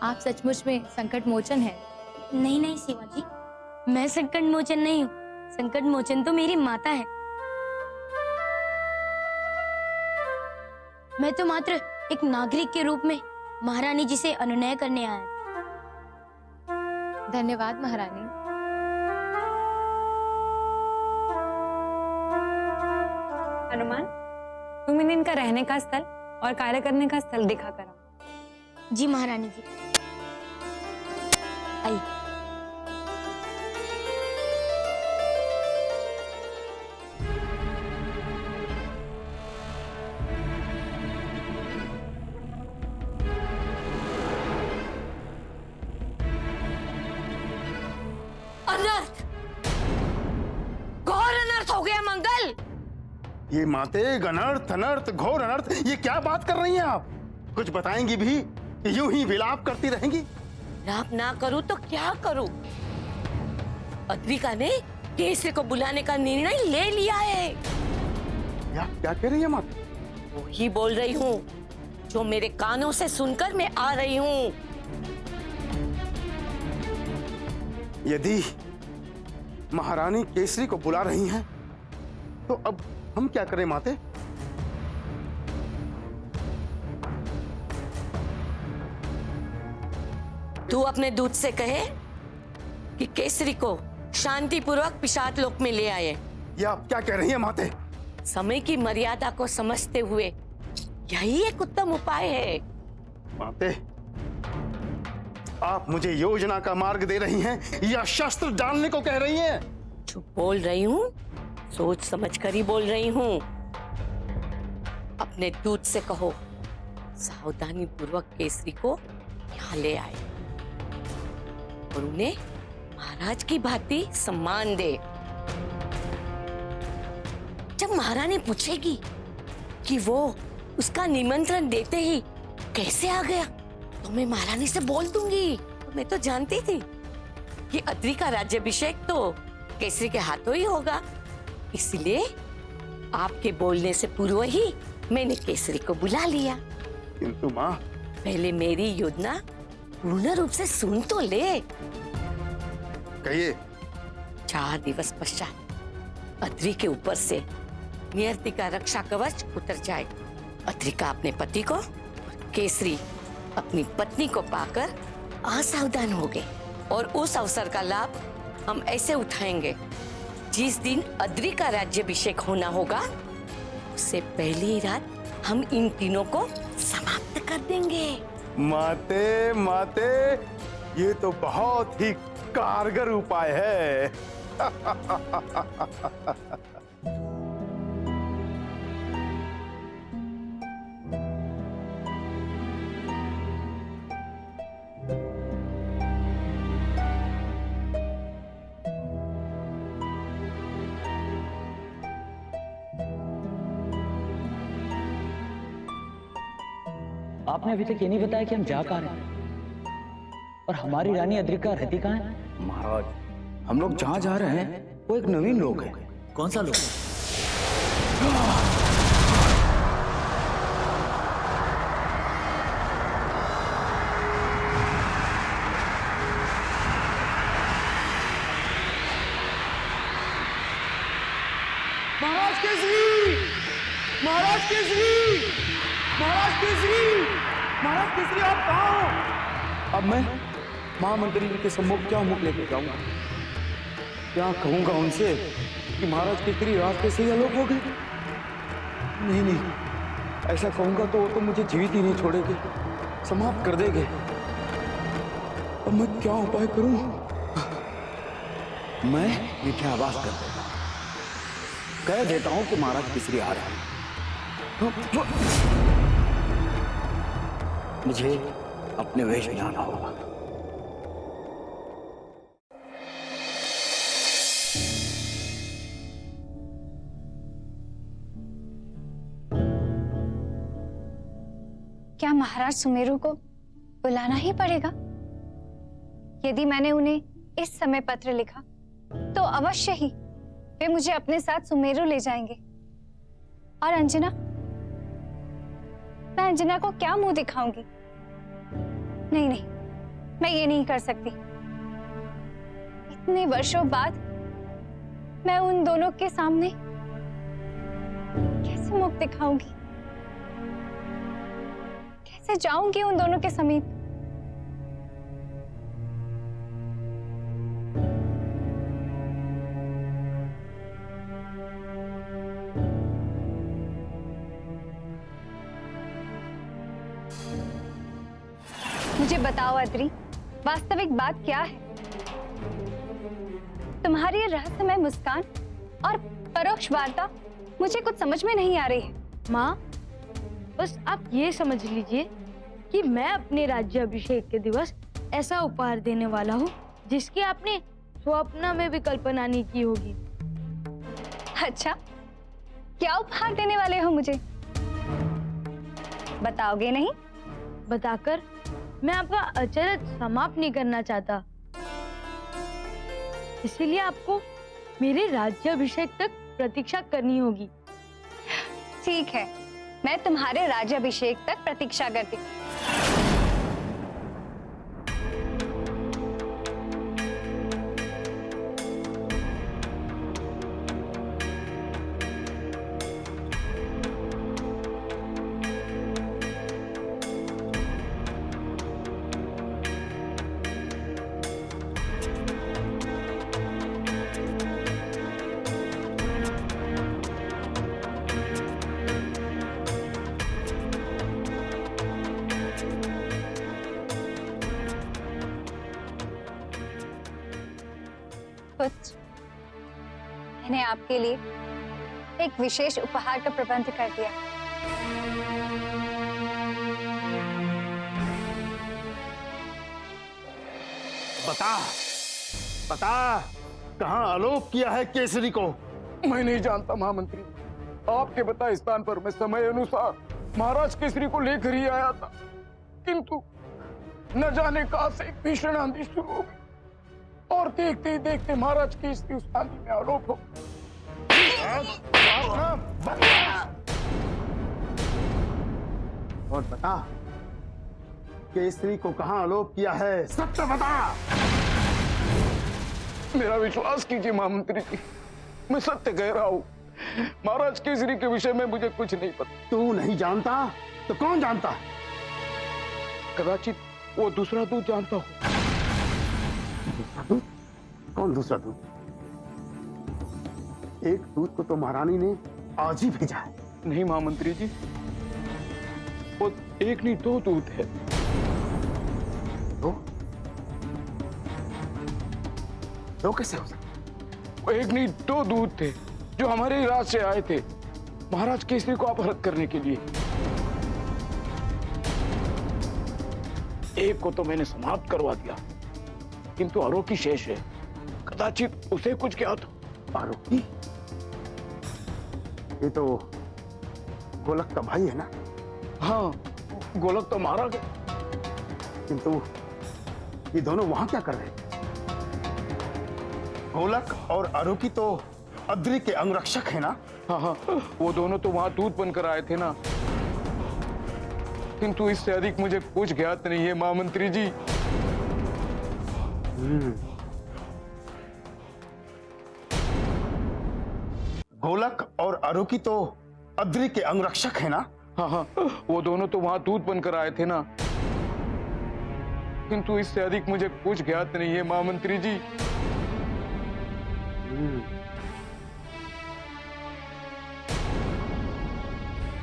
आप सचमुच में संकट मोचन हैं। नहीं नहीं सीमा जी, मैं संकट मोचन नहीं हूँ। संकट मोचन तो मेरी माता है। मैं तो मात्र एक नागरिक के रूप में महारानी जी से अनुनय करने आया था। धन्यवाद महारानी। हनुमान, तुम इनका रहने का स्थल और कार्य करने का स्थल दिखा करो। जी महारानी जी। आइए। अनर्थ, घोर अनर्थ हो गया मंगल। ये माते अनर्थ अनर्थ घोर अनर्थ, ये क्या बात कर रही हैं आप? कुछ बताएंगी भी? यूं ही विलाप करती रहेंगी? विलाप ना करूं तो क्या करूं? अद्रिका ने केसरी को बुलाने का निर्णय ले लिया है। क्या कह रही है माते? वो ही बोल रही हूँ जो मेरे कानों से सुनकर मैं आ रही हूँ। यदि महारानी केसरी को बुला रही हैं, तो अब हम क्या करें माते? तू अपने दूत से कहे कि केसरी को शांतिपूर्वक पिशाच लोक में ले आए। ये आप क्या कह रही हैं माते? समय की मर्यादा को समझते हुए यही एक उत्तम उपाय है। माते, आप मुझे योजना का मार्ग दे रही हैं या शस्त्र डालने को कह रही हैं? जो बोल रही हूँ सोच समझ कर ही बोल रही हूँ। अपने दूत से कहो सावधानी पूर्वक केसरी को यहाँ ले आए और उन्हें महाराज की भांति सम्मान दे। जब महारानी पूछेगी कि वो उसका निमंत्रण देते ही कैसे आ गया, तो मैं महारानी से बोल दूंगी मैं तो जानती थी कि अद्री का राज्याभिषेक तो केसरी के हाथों ही होगा, इसलिए आपके बोलने से पूर्व ही मैंने केसरी को बुला लिया। किंतु माँ, पहले मेरी योजना पूर्ण रूप से सुन तो ले। कहिए। 4 दिवस पश्चात अद्री के ऊपर से नियति का रक्षा कवच उतर जाए। अद्रिका अपने पति को, केसरी अपनी पत्नी को पाकर असावधान हो गए और उस अवसर का लाभ हम ऐसे उठाएंगे। जिस दिन अद्री का राज्याभिषेक होना होगा उससे पहली ही रात हम इन तीनों को समाप्त कर देंगे। माते माते, ये तो बहुत ही कारगर उपाय है। आपने अभी तक ये नहीं बताया कि हम जा कहाँ रहे हैं और हमारी रानी अद्रिका रहती कहाँ है? महाराज, हम लोग जहाँ जा रहे हैं वो एक नवीन लोग है। कौन सा लोग? महाराज केसरी, महाराज केसरी, महाराज केसरी, महाराज केसरी, आप कहाँ हो? अब मैं महामंत्री जी के सम्मुख क्या मुख लेकर जाऊंगा? क्या कहूंगा उनसे कि महाराज केसरी रास्ते से ही आलोक हो गए? नहीं नहीं, ऐसा कहूंगा तो वो तो मुझे जीवित ही नहीं छोड़ेंगे, समाप्त कर देंगे। अब मैं क्या उपाय करूं? मैं मीठे आवाज कर देता, कह देता हूं कि महाराज केसरी आ रहे हैं। मुझे अपने वेश में आना होगा। क्या महाराज सुमेरु को बुलाना ही पड़ेगा? यदि मैंने उन्हें इस समय पत्र लिखा तो अवश्य ही वे मुझे अपने साथ सुमेरु ले जाएंगे। और अंजना, मैं अंजना को क्या मुंह दिखाऊंगी? नहीं नहीं, मैं ये नहीं कर सकती। इतने वर्षों बाद मैं उन दोनों के सामने कैसे मुख दिखाऊंगी? कैसे जाऊंगी उन दोनों के समीप? मुझे बताओ अद्री, वास्तविक बात क्या है? तुम्हारी ये रहस्यमय मुस्कान और परोक्ष वार्ता मुझे कुछ समझ में नहीं आ रही है। माँ, बस आप ये समझ लीजिए कि मैं अपने राज्याभिषेक के दिवस ऐसा उपहार देने वाला हूँ जिसकी आपने स्वप्न में भी कल्पना नहीं की होगी। अच्छा, क्या उपहार देने वाले हो मुझे? बताओगे नहीं? बताकर मैं आपका अचरज समाप्त नहीं करना चाहता, इसीलिए आपको मेरे राज्याभिषेक तक प्रतीक्षा करनी होगी। ठीक है, मैं तुम्हारे राज्याभिषेक तक प्रतीक्षा करती हूँ। कुछ मैंने आपके लिए एक विशेष उपहार का प्रबंध कर दिया। बता बता, कहाँ आलोक किया है केसरी को? मैं नहीं जानता महामंत्री, आपके बताए स्थान पर मैं समय अनुसार महाराज केसरी को लेकर ही आया था, किंतु न जाने कहां से एक भीषण आंधी शुरू हो गई और देखते ही देखते महाराज केसरी उस आंधी में आलोक हो। और बता, केसरी को कहां आलोक किया है? सत्य बता। मेरा विश्वास कीजिए महामंत्री जी, मैं सत्य कह रहा हूँ। महाराज केसरी के विषय में मुझे कुछ नहीं पता। तू नहीं जानता तो कौन जानता है? कदाचित वो दूसरा दूत जानता हो। दूसरा दूत? कौन दूसरा दूत? एक दूत को तो महारानी ने आज ही भेजा है। नहीं महामंत्री जी, वो एक नहीं दो दूत है। दो? दो कैसे हो सकते? वो एक नहीं दो दूत थे जो हमारे राज से आए थे महाराज केसरी को अपहृत करने के लिए। एक को तो मैंने समाप्त करवा दिया, किंतु आरोपी शेष है। कदाचित उसे कुछ ज्ञात हो। आरोपी? ये तो गोलक का भाई है ना? हाँ, गोलक तो मारा गया, किंतु ये दोनों वहां क्या कर रहे थे? गोलक और आरुकी तो अद्री के अंगरक्षक है ना? हाँ हाँ, वो दोनों तो वहां दूध बनकर आए थे ना। किंतु इससे अधिक मुझे कुछ ज्ञात नहीं है महामंत्री जी। गोलक और आरुकी तो अद्री के अंगरक्षक है ना? हाँ हाँ, वो दोनों तो वहां दूध बनकर आए थे ना। किंतु इससे अधिक मुझे कुछ ज्ञात नहीं है महामंत्री जी।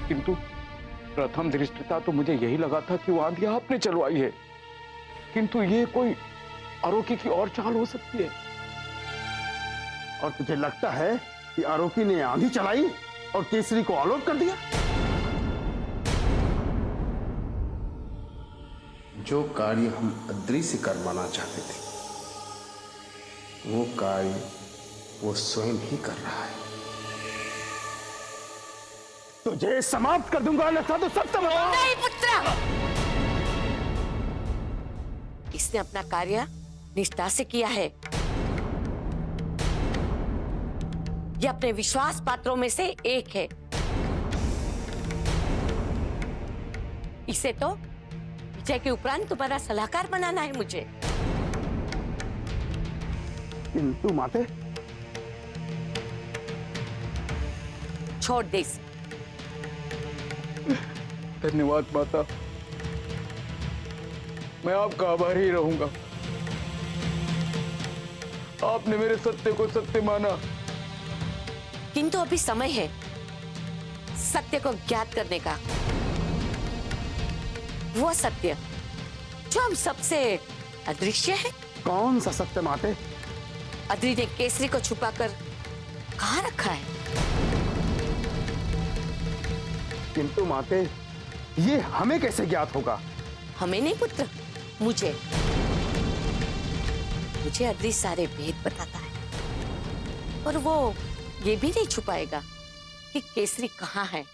किंतु प्रथम दृष्टता तो मुझे यही लगा था कि वो आंधी आपने चलवाई है, किंतु ये कोई आरोकी की और चाल हो सकती है। और तुझे लगता है कि आरोकी ने आंधी चलाई और केसरी को आलोक कर दिया? जो कार्य हम अद्री से करवाना चाहते थे, वो कार्य वो स्वयं ही कर रहा है। तुझे समाप्त कर दूंगा, अन्यथा तो सब तबाह। नहीं पुत्र, इसने अपना कार्य निष्ठा से किया है। ये अपने विश्वास पात्रों में से एक है। इसे तो विजय के उपरांत तुम्हारा सलाहकार बनाना है मुझे। किंतु माते, छोड़ दे इसे। धन्यवाद माता, मैं आपका आभारी रहूंगा। आपने मेरे सत्य को सत्य माना। किंतु अभी समय है सत्य को ज्ञात करने का। वो सत्य जो हम सबसे अदृश्य है। कौन सा सत्य माते? अद्री ने केसरी को छुपाकर कहाँ रखा है? किंतु माते, ये हमें कैसे ज्ञात होगा? हमें नहीं पुत्र, मुझे अद्री सारे भेद बताता है। और वो ये भी नहीं छुपाएगा कि केसरी कहाँ है।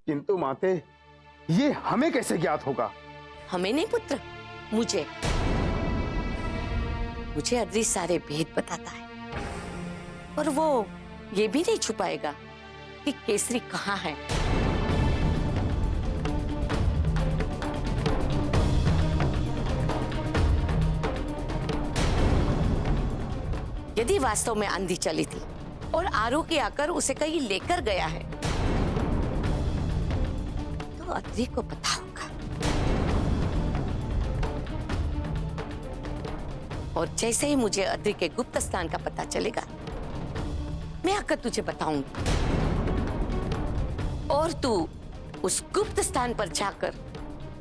किंतु माते, ये हमें कैसे ज्ञात होगा? हमें नहीं पुत्र, मुझे अद्री सारे भेद बताता है। और वो ये भी नहीं छुपाएगा कि केसरी कहाँ है। यदि वास्तव में आंधी चली थी और आरोकी आकर उसे कहीं लेकर गया है, तो अद्री को पता होगा। और जैसे ही मुझे अद्री के गुप्त स्थान का पता चलेगा, मैं आकर तुझे बताऊंगी। और तू उस गुप्त स्थान पर जाकर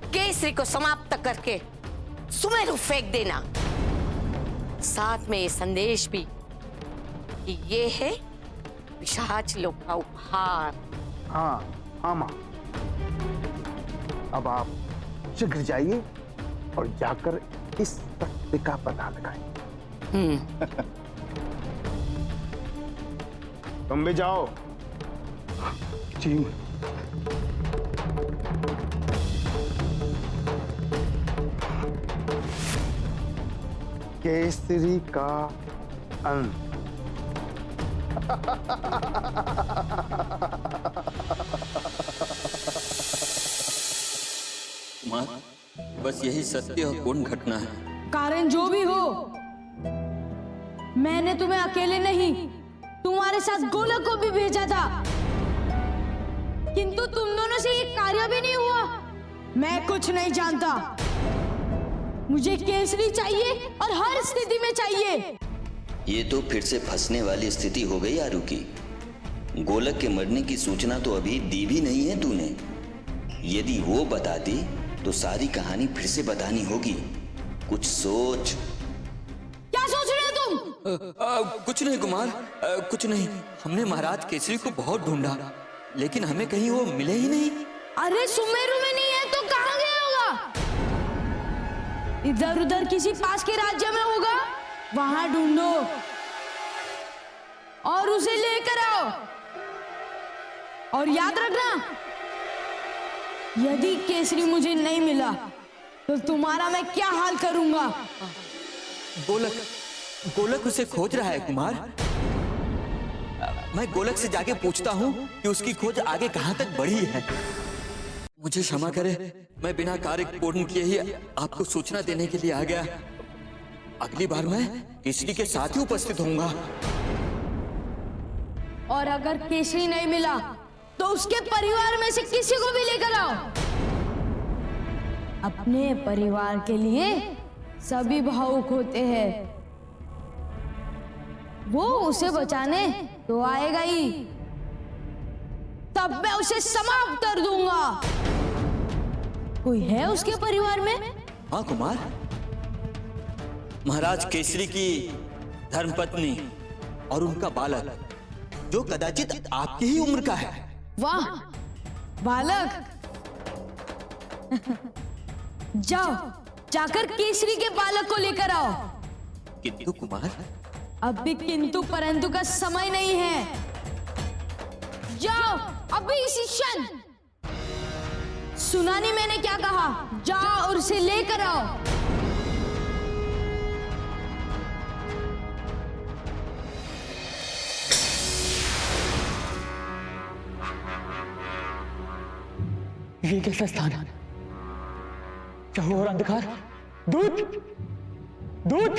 केसरी को समाप्त करके सुमेरु फेंक देना। साथ में ये संदेश भी कि ये है पिशाच लोग का उपहार। हाँ हाँ माँ, अब आप शीघ्र जाइए और जाकर इस सत्य का पता लगाएं। तुम भी जाओ। जी। केसरी का अंत। माँ, बस यही सत्य और पूर्ण घटना है। कारण जो भी हो, मैंने तुम्हें अकेले नहीं, तुम्हारे साथ गोलक को भी भेजा था। किंतु तुम दोनों से ये कार्य भी नहीं हुआ। मैं कुछ नहीं जानता। मुझे केसरी चाहिए और हर स्थिति में चाहिए। ये तो फिर से फंसने वाली स्थिति हो गई आरुकी। गोलक के मरने की सूचना तो अभी दी भी नहीं है तूने। यदि वो बताती तो सारी कहानी फिर से बतानी होगी। कुछ सोच। क्या सोच रहे हो तुम? कुछ नहीं कुमार, कुछ नहीं। हमने महाराज केसरी को बहुत ढूंढा, लेकिन हमें कहीं वो मिले ही नहीं। अरे सुमेरु में नहीं है तो कहाँ गया होगा? इधर उधर किसी पास के राज्य में होगा, वहां ढूंढो और उसे लेकर आओ। और याद रखना, यदि केसरी मुझे नहीं मिला तो तुम्हारा मैं क्या हाल करूंगा? गोलक गोलक उसे खोज रहा है कुमार। मैं गोलक से जाके पूछता हूँ कि उसकी खोज आगे कहाँ तक बढ़ी है। मुझे क्षमा करे, मैं बिना कार्य पूर्ण किए ही आपको सूचना देने के लिए आ गया। अगली बार मैं केसरी के साथ ही उपस्थित होऊंगा। और अगर केसरी नहीं मिला तो उसके परिवार में से किसी को भी लेकर आओ। अपने परिवार के लिए सभी भावुक होते हैं। वो उसे बचाने तो आएगा ही, तब मैं उसे समाप्त कर दूंगा। कोई है उसके परिवार में? हाँ कुमार, महाराज केसरी की धर्मपत्नी और उनका बालक, जो कदाचित आपकी ही उम्र का है। वाह, बालक। जाओ, जाकर केसरी के बालक को लेकर आओ। किंतु कुमार, अब भी किंतु परंतु का समय नहीं है। जाओ अभी इसी क्षण। सुना नहीं मैंने क्या कहा? जाओ और उसे लेकर आओ। ये कैसा स्थान है? चारों ओर अंधकार। दूत, दूत,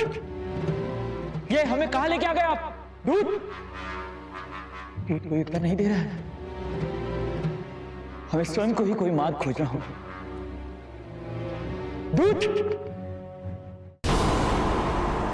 ये हमें कहां लेके आ गए आप? दूत, कीट कोई उत्तर नहीं दे रहा है। हमें स्वयं को ही कोई मार्ग खोजना होगा। दूत,